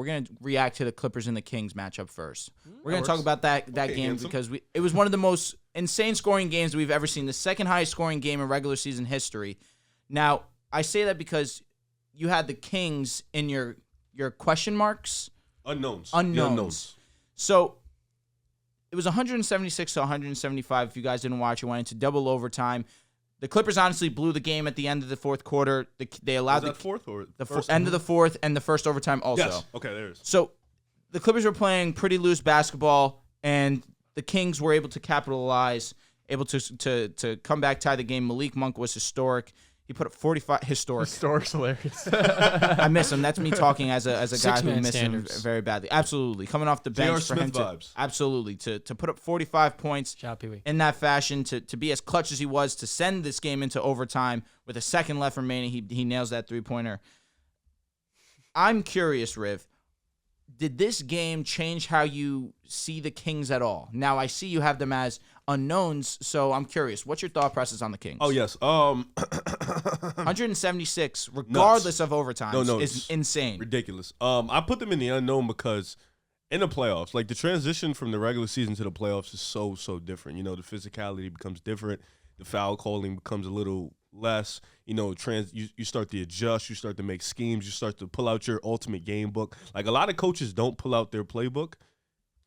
we're going to react to the Clippers and the Kings matchup first. We're going to talk about that game because it was one of the most insane scoring games that we've ever seen, the second highest scoring game in regular season history. Now, I say that because you had the Kings in your question marks. Unknowns. So it was 176 to 175. If you guys didn't watch, it went into double overtime. The Clippers honestly blew the game at the end of the fourth quarter. They allowed the fourth or the end of the fourth and the first overtime also. Yes. Okay, there it is. So the Clippers were playing pretty loose basketball, and the Kings were able to capitalize, able to come back, tie the game. Malik Monk was historic. He put up 45. Historic's hilarious. I miss him. That's me talking as a guy who missed him very badly. Absolutely. Coming off the bench for him vibes. Absolutely. To put up 45 points in that fashion, to be as clutch as he was, to send this game into overtime with a second left remaining, he nails that three-pointer. I'm curious, Riv. Did this game change how you see the Kings at all? Now, I see you have them as unknowns, so I'm curious. What's your thought process on the Kings? Oh, yes. 176, regardless of overtime, is insane. Ridiculous. I put them in the unknown because in the playoffs, like the transition from the regular season to the playoffs is so different. You know, the physicality becomes different. The foul calling becomes a little less. You know, you start to adjust. You start to make schemes. You start to pull out your ultimate game book. Like a lot of coaches don't pull out their playbook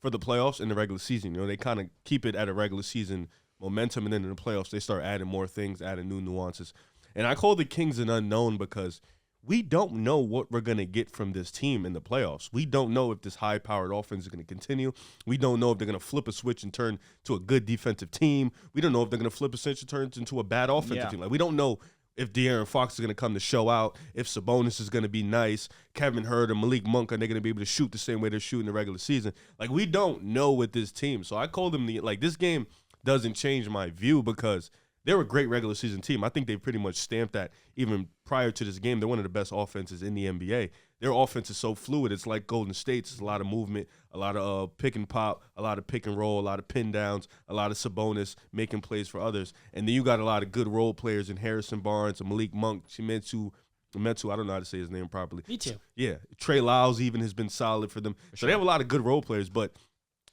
for the playoffs in the regular season. You know, they kind of keep it at a regular season momentum, and then in the playoffs they start adding more things, adding new nuances. And I call the Kings an unknown because we don't know what we're going to get from this team in the playoffs. We don't know if this high-powered offense is going to continue. We don't know if they're going to flip a switch and turn to a good defensive team. We don't know if they're going to flip a switch and turn into a bad offensive team. Like, we don't know if De'Aaron Fox is going to come to show out, if Sabonis is going to be nice, Kevin Hurd or Malik Monk, are they going to be able to shoot the same way they're shooting the regular season? Like, we don't know with this team. So I call them this game doesn't change my view because they're a great regular season team. I think they pretty much stamped that even prior to this game. They're one of the best offenses in the NBA. Their offense is so fluid. It's like Golden State's. It's a lot of movement, a lot of pick and pop, a lot of pick and roll, a lot of pin downs, a lot of Sabonis making plays for others. And then you got a lot of good role players in Harrison Barnes and Malik Monk. Metu, I don't know how to say his name properly. Me too. Yeah. Trey Lyles even has been solid for them. So they have a lot of good role players, but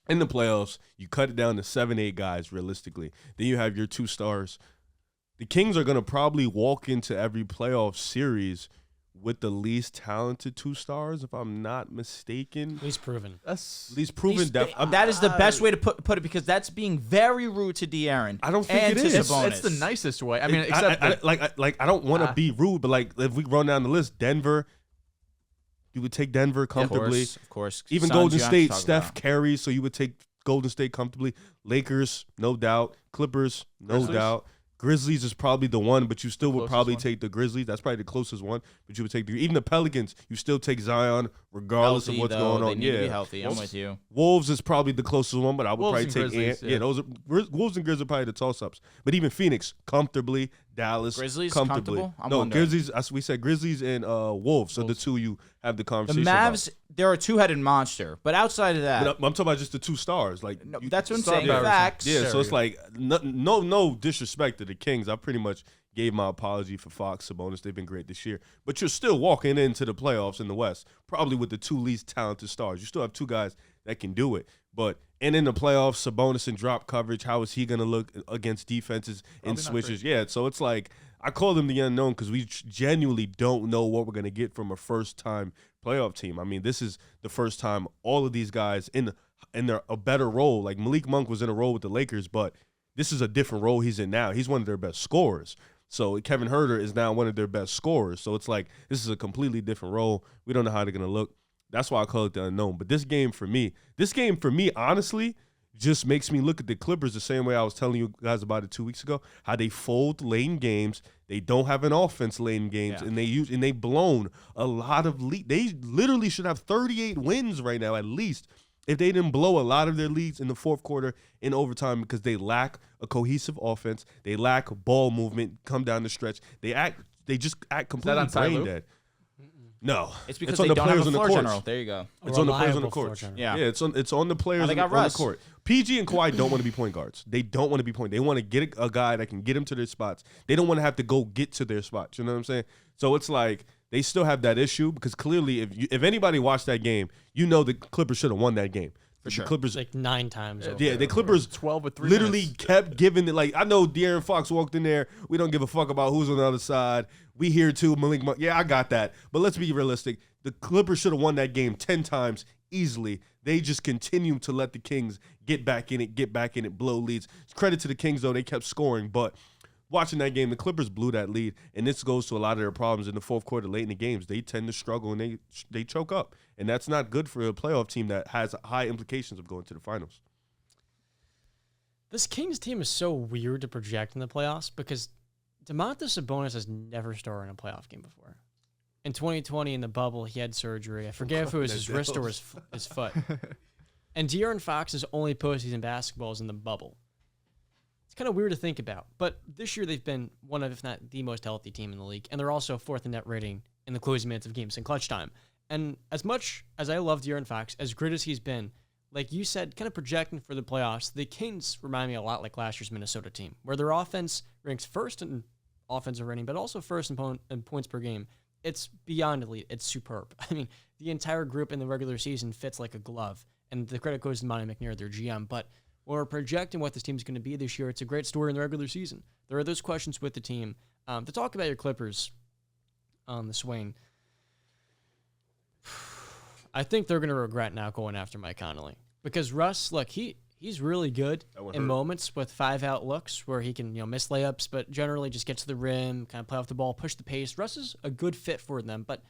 in the playoffs, you cut it down to 7-8 guys realistically. Then you have your two stars. The Kings are going to probably walk into every playoff series with the least talented two stars, if I'm not mistaken. Least proven. That is the best way to put it because that's being very rude to De'Aaron. I don't think it is. It's the nicest way. I mean, I don't want to be rude, but like if we run down the list, Denver, you would take Denver comfortably. Of course. Even Golden State, Steph carries, so you would take Golden State comfortably. Lakers, no doubt. Clippers, no doubt. Grizzlies is probably the one, but you still would probably take the Grizzlies. That's probably the closest one, but you would take even the Pelicans. You still take Zion regardless of what's going on. They need to be healthy. I'm with you. Wolves is probably the closest one, but I would probably take Ant. Yeah, those are, Wolves and Grizzlies are probably the toss-ups. But even Phoenix comfortably, Dallas Grizzlies comfortably. I'm Grizzlies. We said Grizzlies and Wolves. So the two you have the conversation. The Mavs, they're a two-headed monster, but outside of that, I'm talking about just the two stars. Like that's what I'm saying. Facts. Yeah, so it's like no disrespect to the Kings. I pretty much gave my apology for Fox, Sabonis. They've been great this year. But you're still walking into the playoffs in the West, probably with the two least talented stars. You still have two guys that can do it. And in the playoffs, Sabonis in drop coverage, how is he going to look against defenses and switches? Yeah, so it's like I call them the unknown because we genuinely don't know what we're going to get from a first-time playoff team. I mean, this is the first time all of these guys in a better role. Like Malik Monk was in a role with the Lakers, but this is a different role he's in now. He's one of their best scorers. So Kevin Huerter is now one of their best scorers. So it's like this is a completely different role. We don't know how they're going to look. That's why I call it the unknown. But this game for me, honestly, just makes me look at the Clippers the same way I was telling you guys about it 2 weeks ago, how they fold late in games. They don't have an offense late in games, and they've blown a lot of leads. They literally should have 38 wins right now at least if they didn't blow a lot of their leads in the fourth quarter in overtime because they lack a cohesive offense. They lack ball movement, come down the stretch. They just act completely brain dead. No, it's because they don't have a floor general. There you go. It's on the players on the court. Yeah, it's on the players on the court. PG and Kawhi don't want to be point guards. They don't want to be point. They want to get a guy that can get them to their spots. They don't want to have to go get to their spots. You know what I'm saying? So it's like they still have that issue because clearly if anybody watched that game, you know the Clippers should have won that game. For sure. The Clippers, like 9 times. Yeah, the Clippers 12 with 3 literally minutes. kept giving it. Like, I know De'Aaron Fox walked in there. We don't give a fuck about who's on the other side. We here too. Malik Monk. Yeah, I got that. But let's be realistic. The Clippers should have won that game 10 times easily. They just continue to let the Kings get back in it, blow leads. Credit to the Kings, though. They kept scoring. But watching that game, the Clippers blew that lead. And this goes to a lot of their problems in the fourth quarter, late in the games. They tend to struggle and they choke up. And that's not good for a playoff team that has high implications of going to the finals. This Kings team is so weird to project in the playoffs because Domantas Sabonis has never started in a playoff game before. In 2020, in the bubble, he had surgery. I forget if it was his wrist or his foot. And De'Aaron Fox's only postseason basketball is in the bubble. It's kind of weird to think about. But this year, they've been one of, if not the most healthy team in the league. And they're also 4th in net rating in the closing minutes of games in clutch time. And as much as I love De'Aaron Fox, as great as he's been, like you said, kind of projecting for the playoffs, the Kings remind me a lot like last year's Minnesota team, where their offense ranks first in offensive rating, but also first in points per game. It's beyond elite. It's superb. I mean, the entire group in the regular season fits like a glove, and the credit goes to Monty McNair, their GM. But when we're projecting what this team's going to be this year, it's a great story in the regular season. There are those questions with the team. To talk about your Clippers on the swing, I think they're going to regret now going after Mike Conley. Because Russ, look, he's really good in moments with 5-out looks where he can miss layups, but generally just get to the rim, kind of play off the ball, push the pace. Russ is a good fit for them, but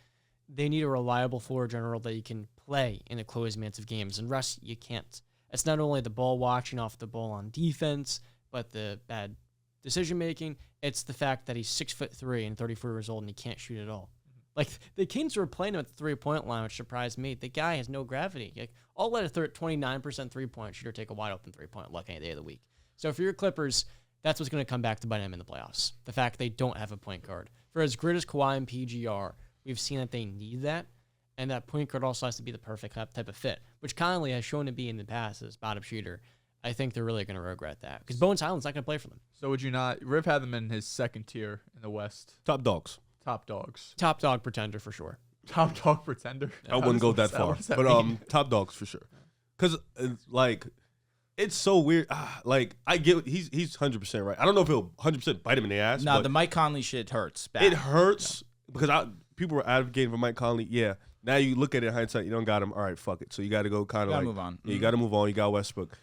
they need a reliable floor general that you can play in the closing minutes of games. And Russ, you can't. It's not only the ball watching off the ball on defense, but the bad decision making. It's the fact that he's 6'3" and 34 years old and he can't shoot at all. Like, the Kings were playing him at the 3-point line, which surprised me. The guy has no gravity. Like, I'll let a 29% three-point shooter take a wide-open three-point look any day of the week. So for your Clippers, that's what's going to come back to bite them in the playoffs. The fact they don't have a point guard. For as great as Kawhi and PG are, we've seen that they need that, and that point guard also has to be the perfect type of fit, which Conley has shown to be in the past as bottom shooter. I think they're really going to regret that because Bones Highland's not going to play for them. So would you not? Riv had them in his second tier in the West. Top dogs. Top dogs. Top dog pretender for sure. Top dog pretender. I wouldn't go that far, but top dogs for sure. Because like, it's so weird. Like, I get he's 100% right. I don't know if he'll 100% bite him in the ass. No, but the Mike Conley shit hurts bad. it hurts because people were advocating for Mike Conley. Yeah, now you look at it in hindsight, you don't got him. All right, fuck it. So you got to go kind of like move on. Yeah, you got to move on. You got Westbrook.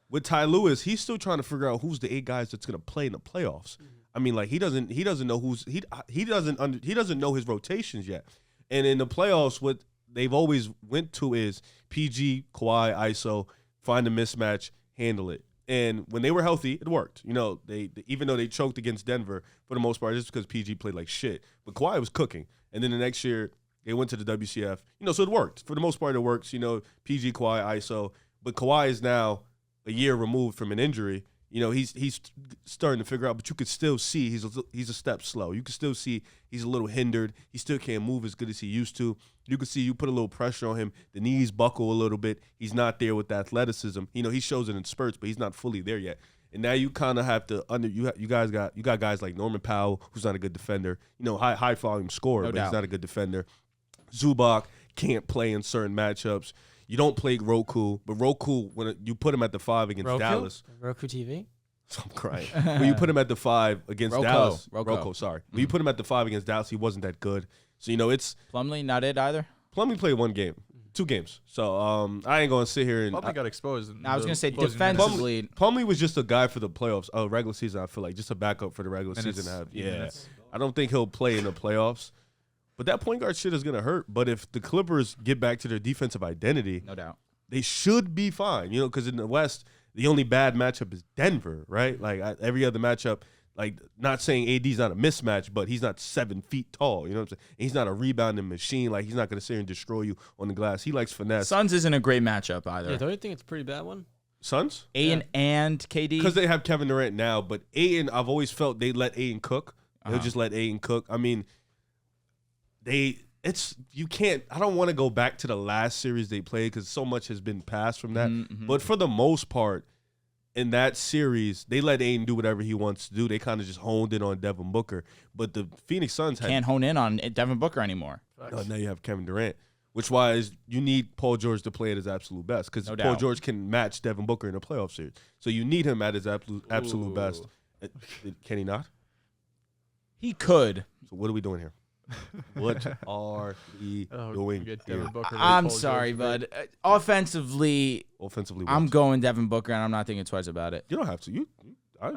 With Ty Lewis, he's still trying to figure out who's the 8 guys that's gonna play in the playoffs. I mean, like he doesn't know he doesn't know his rotations yet. And in the playoffs, what they've always went to is PG, Kawhi, ISO, find a mismatch, handle it. And when they were healthy, it worked. They even though they choked against Denver for the most part, just because PG played like shit. But Kawhi was cooking. And then the next year they went to the WCF. So it worked. For the most part, it works. PG, Kawhi, ISO. But Kawhi is now a year removed from an injury. He's starting to figure out, but you could still see he's a step slow. You can still see he's a little hindered. He still can't move as good as he used to. You can see you put a little pressure on him. The knees buckle a little bit. He's not there with the athleticism. He shows it in spurts, but he's not fully there yet. And now you kind of have to you got guys like Norman Powell, who's not a good defender. High volume scorer, but he's not a good defender. Zubac can't play in certain matchups. You don't play Roku, but Roku, when you put him at the 5 against Dallas. Roku TV? I'm crying. When you put him at the 5 against Dallas. Rocco, sorry. When you put him at the 5 against Dallas, he wasn't that good. So, it's. Plumlee, not it either? Plumlee played 1 game, 2 games. So, I ain't going to sit here and. Plumlee got exposed. I was going to say defensively. Plumlee was just a guy for the playoffs. Regular season, I feel like. Just a backup for the regular season. I don't think he'll play in the playoffs. But that point guard shit is going to hurt. But if the Clippers get back to their defensive identity, no doubt, they should be fine. Because in the West, the only bad matchup is Denver, right? Like every other matchup, like not saying AD's not a mismatch, but he's not 7 feet tall. You know what I'm saying? And he's not a rebounding machine. Like he's not going to sit here and destroy you on the glass. He likes finesse. Suns isn't a great matchup either. Yeah, don't you think it's a pretty bad one? Suns? Ayton and KD? Because they have Kevin Durant now, but Ayton, I've always felt they let Ayton cook. They'll just let Ayton cook. I mean, you can't. I don't want to go back to the last series they played because so much has been passed from that. Mm-hmm. But for the most part, in that series, they let Ayton do whatever he wants to do. They kind of just honed in on Devin Booker. But the Phoenix Suns can't hone in on Devin Booker anymore. Now you have Kevin Durant, which why you need Paul George to play at his absolute best because Paul George can match Devin Booker in a playoff series. So you need him at his absolute best. Can he not? He could. So what are we doing here? What are we doing here? I'm sorry, bud. Offensively, I'm going Devin Booker, and I'm not thinking twice about it. You don't have to. I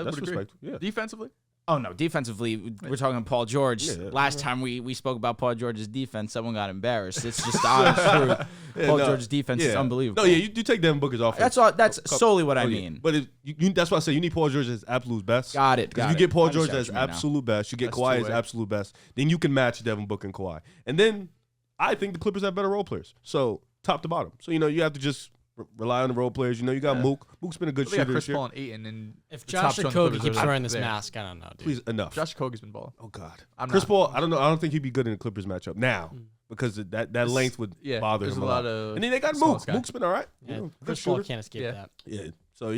would agree. Yeah. Defensively? Oh, no. Defensively, we're talking Paul George. Yeah. Last time we spoke about Paul George's defense, someone got embarrassed. It's just the honest truth. Paul George's defense is unbelievable. No, you take Devin Booker's offense. That's solely what I mean. But that's why I say you need Paul George as absolute best. Got it. If you get Paul George as absolute best, you get Kawhi as absolute best, then you can match Devin Booker and Kawhi. And then I think the Clippers have better role players. So top to bottom. So, you have to just rely on the role players. You got Mook. Mook's been a good shooter. Chris Paul and Ayton. And if Josh Okogie keeps wearing this mask, I don't know, dude. Please, enough. Josh Okogie's been balling. Oh, God. Chris Paul, I don't know. I don't think he'd be good in the Clippers matchup now because that length would bother him a lot. And then they got Mook. Mook's been all right. Yeah, Chris Paul can't escape that. Yeah. So,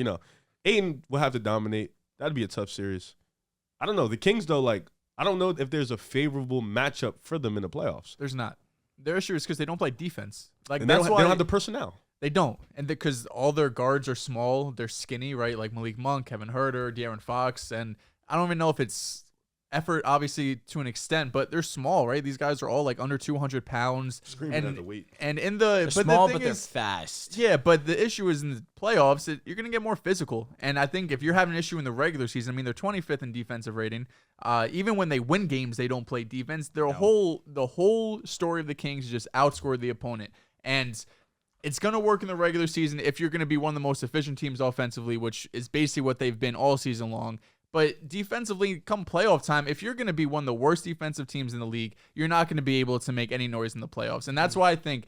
Ayton will have to dominate. That'd be a tough series. I don't know. The Kings, though, I don't know if there's a favorable matchup for them in the playoffs. There's not. Their issue is because they don't play defense. And that's why they don't have the personnel. They don't. And because all their guards are small, they're skinny, right? Like Malik Monk, Kevin Huerter, De'Aaron Fox. And I don't even know if it's effort, obviously, to an extent, but they're small, right? These guys are all under 200 pounds. Screaming at the weight. And they're small, but they're fast. Yeah, but the issue is in the playoffs, you're going to get more physical. And I think if you're having an issue in the regular season, they're 25th in defensive rating. Even when they win games, they don't play defense. The whole story of the Kings is just outscore the opponent. And it's going to work in the regular season if you're going to be one of the most efficient teams offensively, which is basically what they've been all season long. But defensively, come playoff time, if you're going to be one of the worst defensive teams in the league, you're not going to be able to make any noise in the playoffs. And that's why I think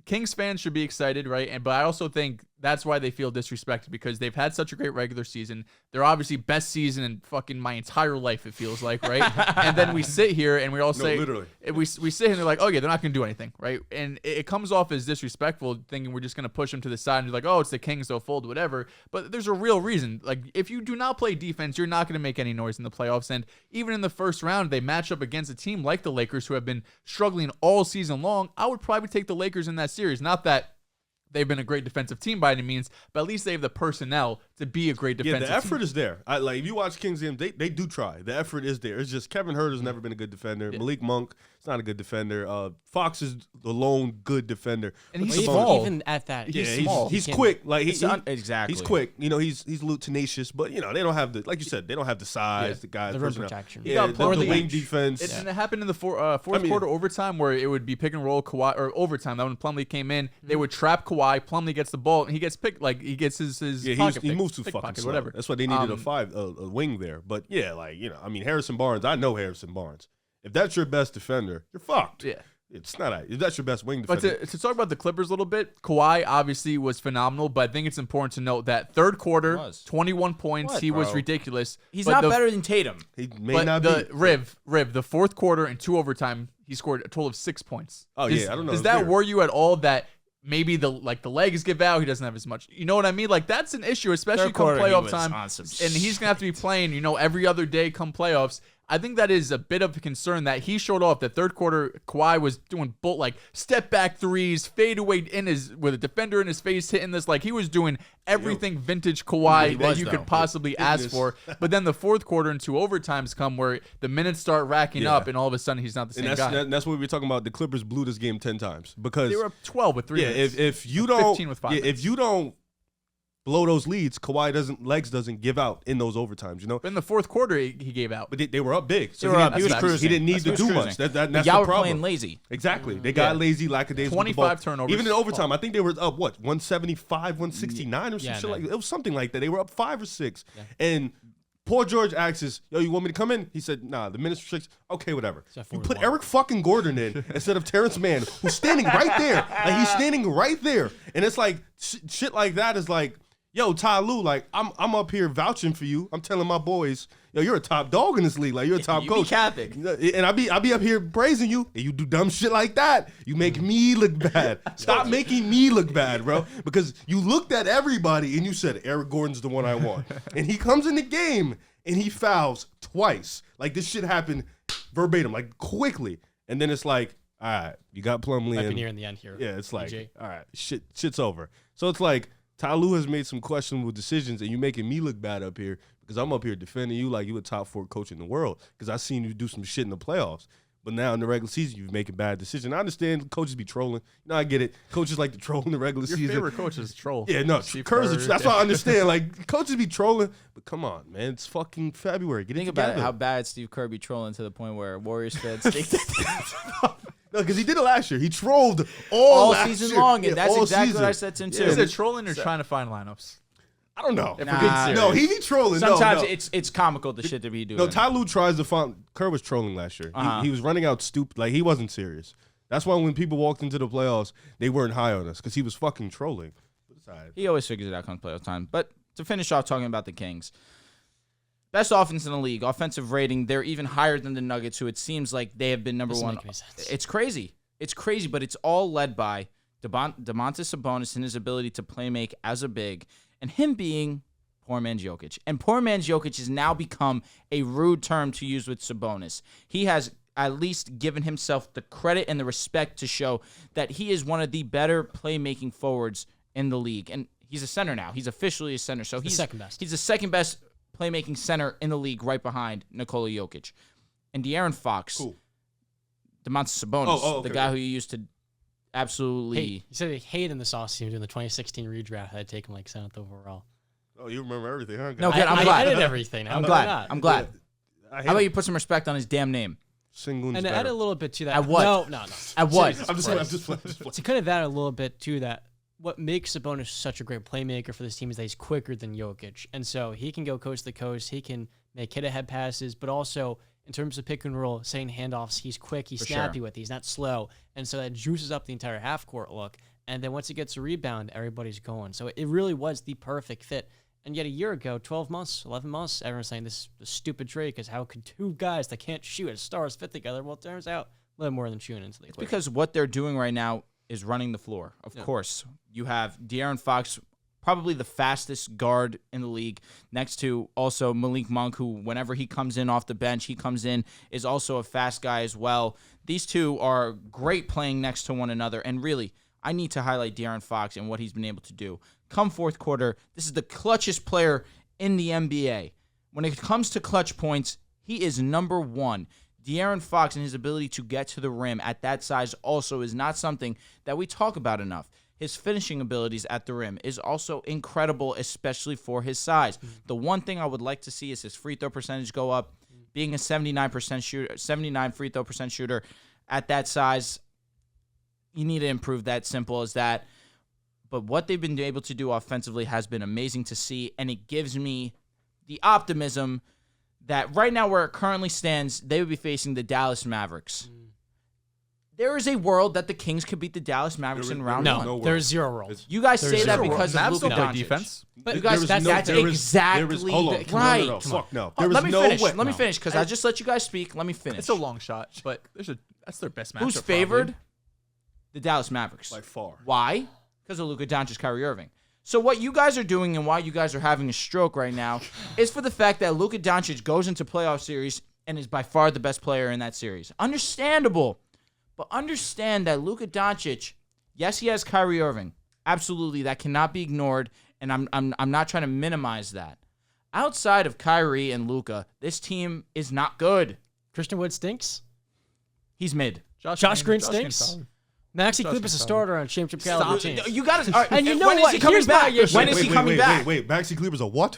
Kings fans should be excited, right? But I also think that's why they feel disrespected because they've had such a great regular season. They're obviously best season in fucking my entire life, it feels like, right? And then we sit here and we all say, literally. We sit here and they're like, oh yeah, they're not going to do anything, right? And it comes off as disrespectful, thinking we're just going to push them to the side and be like, oh, it's the Kings, they'll fold, whatever. But there's a real reason. If you do not play defense, you're not going to make any noise in the playoffs. And even in the first round, they match up against a team like the Lakers who have been struggling all season long. I would probably take the Lakers in that series. Not that they've been a great defensive team by any means, but at least they have the personnel to be a great defensive team. Yeah, the effort is there. If you watch Kings game, they do try. The effort is there. It's just Kevin Huerter's never been a good defender. Yeah. Malik Monk is not a good defender. Fox is the lone good defender. And he's small. Even at that, he's small. He's quick. Exactly. He's quick. He's a little tenacious, but they don't have the, like you said, they don't have the size, the guys, the rim protection. Yeah, the wing defense. And it happened in the fourth quarter overtime where it would be pick and roll Kawhi, or overtime. That when Plumlee came in, they would trap Kawhi. Plumlee gets the ball and he gets picked. He gets his pocket. He moves too fucking slow. Whatever. That's why they needed a wing there. But Harrison Barnes. I know Harrison Barnes. If that's your best defender, you're fucked. Yeah. It's not. If that's your best wing defender. But to talk about the Clippers a little bit, Kawhi obviously was phenomenal, but I think it's important to note that third quarter, 21 points, he was ridiculous. He's not better than Tatum. He may not be. Riv, the fourth quarter and 2 overtime, he scored a total of 6 points. Oh, I don't know. Does that worry you at all that maybe the legs give out, he doesn't have as much? You know what I mean? That's an issue, especially come playoff time. And he's going to have to be playing, every other day come playoffs. I think that is a bit of a concern that he showed off. The third quarter, Kawhi was doing step back threes, fade away with a defender in his face, hitting this. He was doing everything vintage Kawhi that you could possibly ask for. But then the fourth quarter and 2 overtimes come where the minutes start racking up, and all of a sudden he's not the same guy. That's what we were talking about. The Clippers blew this game 10 times because they were up 12 with 3 minutes. If you don't, 15 with 5 minutes. If you don't blow those leads, Kawhi legs doesn't give out in those overtimes, But in the fourth quarter, he gave out. But they were up big. So he was cruising. He didn't need to do much. That's the y'all were problem. playing lazy. Exactly. They got lazy, lackadaisical. 25 turnovers. Even in overtime, I think they were up, 175, 169 or some shit like that. It was something like that. They were up 5 or 6. Yeah. And Paul George asks, yo, you want me to come in? He said, nah, the minutes restricts. Okay, whatever. You put Eric fucking Gordon in instead of Terrence Mann, who's standing right there. He's standing right there. And it's shit like that is yo, Ty Lue, like I'm up here vouching for you. I'm telling my boys, yo, you're a top dog in this league. Like you're a top coach. Be capping. And I be up here praising you, and you do dumb shit like that. You make me look bad. Stop making me look bad, bro. Because you looked at everybody and you said Eric Gordon's the one I want, and he comes in the game and he fouls twice. Like this shit happened verbatim, like quickly, and then it's like, all right, you got Plumlee. Might be near in the end here. Yeah, it's like, AJ. all right, shit's over. So it's like Ty Lue has made some questionable decisions, and you making me look bad up here because I'm up here defending you like you a top 4 coach in the world because I seen you do some shit in the playoffs. But now in the regular season, you're making bad decisions. I understand coaches be trolling. You know, I get it. Coaches like to troll in the regular season. Your favorite coach is troll. Yeah, no, Steve Kerr's Kerr. that's why I understand. Like, coaches be trolling, but come on, man. It's fucking February. Get Think it about together. how bad Steve Kerr be trolling to the point where Warriors fans think that No, because he did it last year. He trolled all last season year. long, and Yeah, that's all exactly season. what I said to him too. Is it trolling or trying to find lineups? I don't know. If we're getting serious. No, he be trolling. Sometimes no. it's comical the shit that he doing. No, Ty Lue tries to find. Kerr was trolling last year. He was running out stupid. Like, he wasn't serious. That's why when people walked into the playoffs, they weren't high on us because he was fucking trolling. But it's all right. He always figures it out come playoff time. But to finish off talking about the Kings, best offense in the league, offensive rating, they're even higher than the Nuggets, who it seems like they have been number Doesn't one. make any sense. It's crazy. It's crazy, but it's all led by Domantas Sabonis and his ability to play make as a big, and him being poor man's Jokic. And poor man's Jokic has now become a rude term to use with Sabonis. He has at least given himself the credit and the respect to show that he is one of the better playmaking forwards in the league. And he's a center now. He's officially a center. So he's the second best. He's the second best playmaking center in the league right behind Nikola Jokic. And De'Aaron Fox, Cool. Domantas Sabonis, okay. the guy who you used to absolutely... Hey, he said he hated in the sauce team doing the 2016 redraft. I'd take him like 7th overall. Oh, you remember everything, huh? No, guy? good. I'm I glad. edit everything. I'm How glad. about not? I'm glad. I hate How about you put some respect on his damn name? Sengun's And to better. add a little bit to that. At what? No. At what? I'm just playing. To kind of add a little bit to that, what makes Sabonis such a great playmaker for this team is that he's quicker than Jokic. And so he can go coast to coast. He can make hit-ahead passes, but also in terms of pick and roll, setting handoffs, he's quick, he's snappy with it, he's not slow. And so that juices up the entire half-court look. And then once he gets a rebound, everybody's going. So it really was the perfect fit. And yet a year ago, 12 months, 11 months, everyone's saying this is a stupid trade because how could 2 guys that can't shoot as stars fit together? Well, it turns out a little more than shooting into the equation. Because what they're doing right now is running the floor. Of course, you have De'Aaron Fox, probably the fastest guard in the league, next to also Malik Monk, who whenever he comes in off the bench, he comes in, is also a fast guy as well. These two are great playing next to one another, and really, I need to highlight De'Aaron Fox and what he's been able to do. Come fourth quarter, this is the clutchest player in the NBA. When it comes to clutch points, he is number 1. De'Aaron Fox and his ability to get to the rim at that size also is not something that we talk about enough. His finishing abilities at the rim is also incredible, especially for his size. The one thing I would like to see is his free throw percentage go up. Being a 79% shooter, 79 free throw percent shooter at that size, you need to improve that. Simple as that. But what they've been able to do offensively has been amazing to see, and it gives me the optimism that right now where it currently stands, they would be facing the Dallas Mavericks. There is a world that the Kings could beat the Dallas Mavericks in round one. No, there's zero world. You guys say that zero because Mavs of Luka don't play Doncic. defense. But You guys, that's exactly hold on. right. No, fuck no. Oh, There let is me no finish. way. Let me finish because I just let you guys speak. Let me finish. It's a long shot, but that's their best matchup. Who's probably. favored? The Dallas Mavericks. By far. Why? Because of Luka Doncic, Kyrie Irving. So what you guys are doing and why you guys are having a stroke right now is for the fact that Luka Doncic goes into playoff series and is by far the best player in that series. Understandable. But understand that Luka Doncic, yes, he has Kyrie Irving. Absolutely, that cannot be ignored, and I'm not trying to minimize that. Outside of Kyrie and Luka, this team is not good. Christian Wood stinks. He's mid. Josh Green Green's stinks. solid. Maxi Kleber's a starter on a championship caliber team. You got to. And you know when what? is he coming Here's my back? issue. When is he coming back? Wait. Maxi Kleber's a what?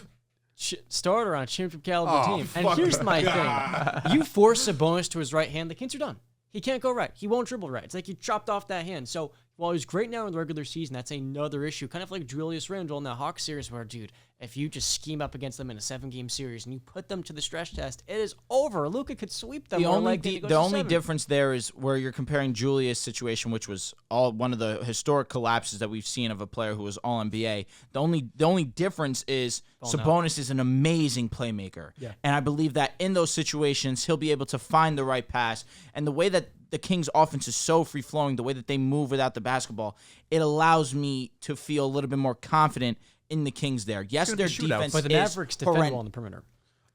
Starter on a championship caliber Oh, team. And fuck here's my God. thing. You force Sabonis to his right hand, the Kings are done. He can't go right. He won't dribble right. It's like you chopped off that hand. So while he's great now in the regular season, that's another issue. Kind of like Julius Randle in the Hawks series where, dude, if you just scheme up against them in a 7-game series and you put them to the stress test, it is over. Luka could sweep them. The only difference there is where you're comparing Julius' situation, which was one of the historic collapses that we've seen of a player who was all NBA. The only difference is Sabonis is an amazing playmaker. Yeah. And I believe that in those situations, he'll be able to find the right pass. And the way that the Kings' offense is so free-flowing, the way that they move without the basketball, it allows me to feel a little bit more confident in the Kings there. Yes, their defense but the Mavericks defend well on the perimeter.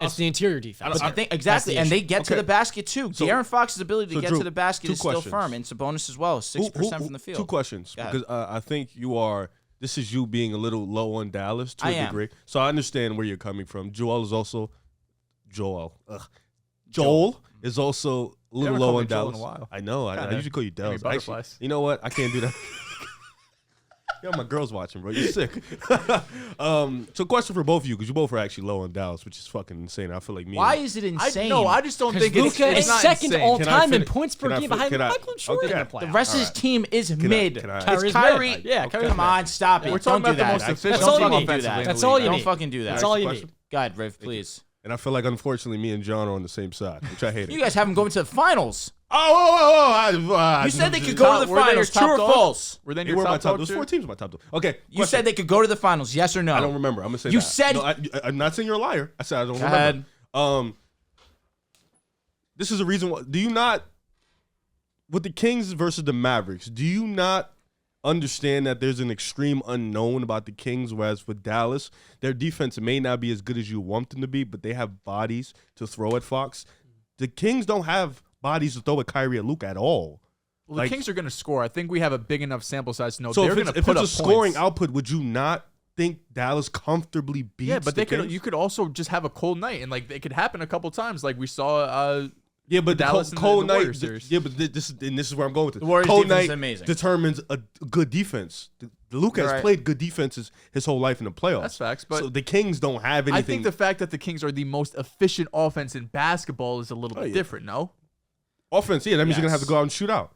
It's the interior defense. I think exactly, and they get to the basket too. So, De'Aaron Fox's ability to get Drew, to the basket is questions. still firm, and Sabonis as well, 6% from the field. 2 questions, because I think this is you being a little low on Dallas to a degree. So I understand where you're coming from. Joel is also a little low on Dallas. In a while. I know. I usually call you Dehls. Actually, you know what? I can't do that. Yo, my girl's watching, bro. You're sick. So question for both of you, because you both are actually low on Dallas, which is fucking insane. I feel like me. Why is it insane? I just don't think Luka is not second insane. all time in points per game behind Michael Jordan. The rest of his team is mid. Kyrie. Kyrie. Yeah, Come on, stop it. We're Don't talking do about that. the most efficient That's all you team need. offensively. That's all you Don't need. fucking do that. That's all you need. Go ahead, Riv, please. And I feel like, unfortunately, me and John are on the same side, which I hate. You guys have them going to the finals. You said they could go to the finals. True or false? Were they They were my top. Those 4 teams were my top 2. Okay. You said they could go to the finals. Yes or no? I don't remember. I'm gonna say You that. said- No, I'm not saying you're a liar. I said I don't Go remember. ahead. This is a reason why. Do you not, with the Kings versus the Mavericks, do you not understand that there's an extreme unknown about the Kings, whereas with Dallas, their defense may not be as good as you want them to be, but they have bodies to throw at Fox. The Kings don't have bodies to throw at Kyrie and Luka at all. Well, the Kings are going to score. I think we have a big enough sample size to know So they're if going to it's put up a scoring points. output, would you not think Dallas comfortably beats? Yeah, but the they could. Kings? You could also just have a cold night, and like it could happen a couple times, like we saw. Yeah, but Dallas the in cold the night. Warriors series. Yeah, but this is where I'm going with it. The Warriors cold defense night is amazing. determines a good defense. Luka has Right. played good defenses his whole life in the playoffs. That's facts, but so the Kings don't have anything. I think the fact that the Kings are the most efficient offense in basketball is a little bit different. No, offense, yeah, that means you're gonna have to go out and shoot out.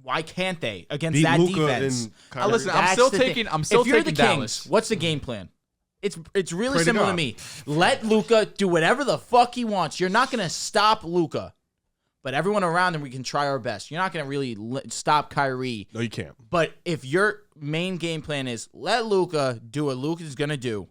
Why can't they against Beat that Luka defense? and Kyrie. listen, That's I'm still the taking. thing. I'm still if you're taking the Dallas. Kings, what's the game plan? It's really Pray to simple to God. me. Let Luka do whatever the fuck he wants. You're not gonna stop Luka, but everyone around him, we can try our best. You're not gonna really stop Kyrie. No, you can't. But if your main game plan is let Luka do what Luka's gonna do,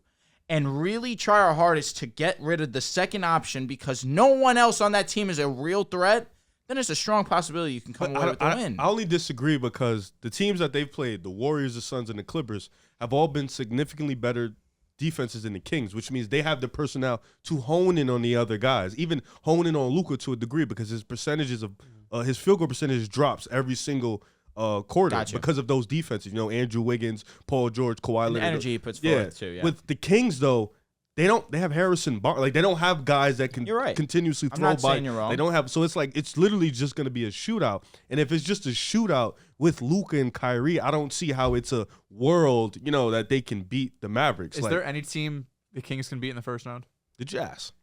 and really try our hardest to get rid of the second option because no one else on that team is a real threat, then it's a strong possibility you can come away with the win. I only disagree because the teams that they've played, the Warriors, the Suns, and the Clippers, have all been significantly better defenses than the Kings, which means they have the personnel to hone in on the other guys, even hone in on Luka to a degree because his percentages of his field goal percentage drops every single quarter because of those defenses. You know, Andrew Wiggins, Paul George, Kawhi Leonard. The energy he puts forward too. Yeah. With the Kings though, they have Harrison Barnes. Like they don't have guys that can continuously throw not by. saying you're wrong. They don't have. So it's like it's literally just going to be a shootout. And if it's just a shootout with Luka and Kyrie, I don't see how it's a world that they can beat the Mavericks. Is there any team the Kings can beat in the first round? The Jazz?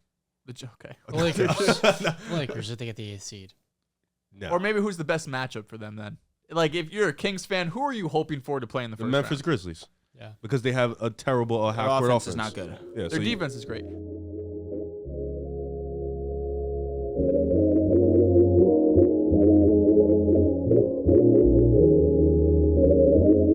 Okay. The Lakers if they get the 8th seed. No. Or maybe who's the best matchup for them then? Like if you're a Kings fan, who are you hoping for to play in the The first Memphis round? Grizzlies. Yeah. Because they have a terrible Their half-court offense offense. is not good. Yeah, Their defense is great.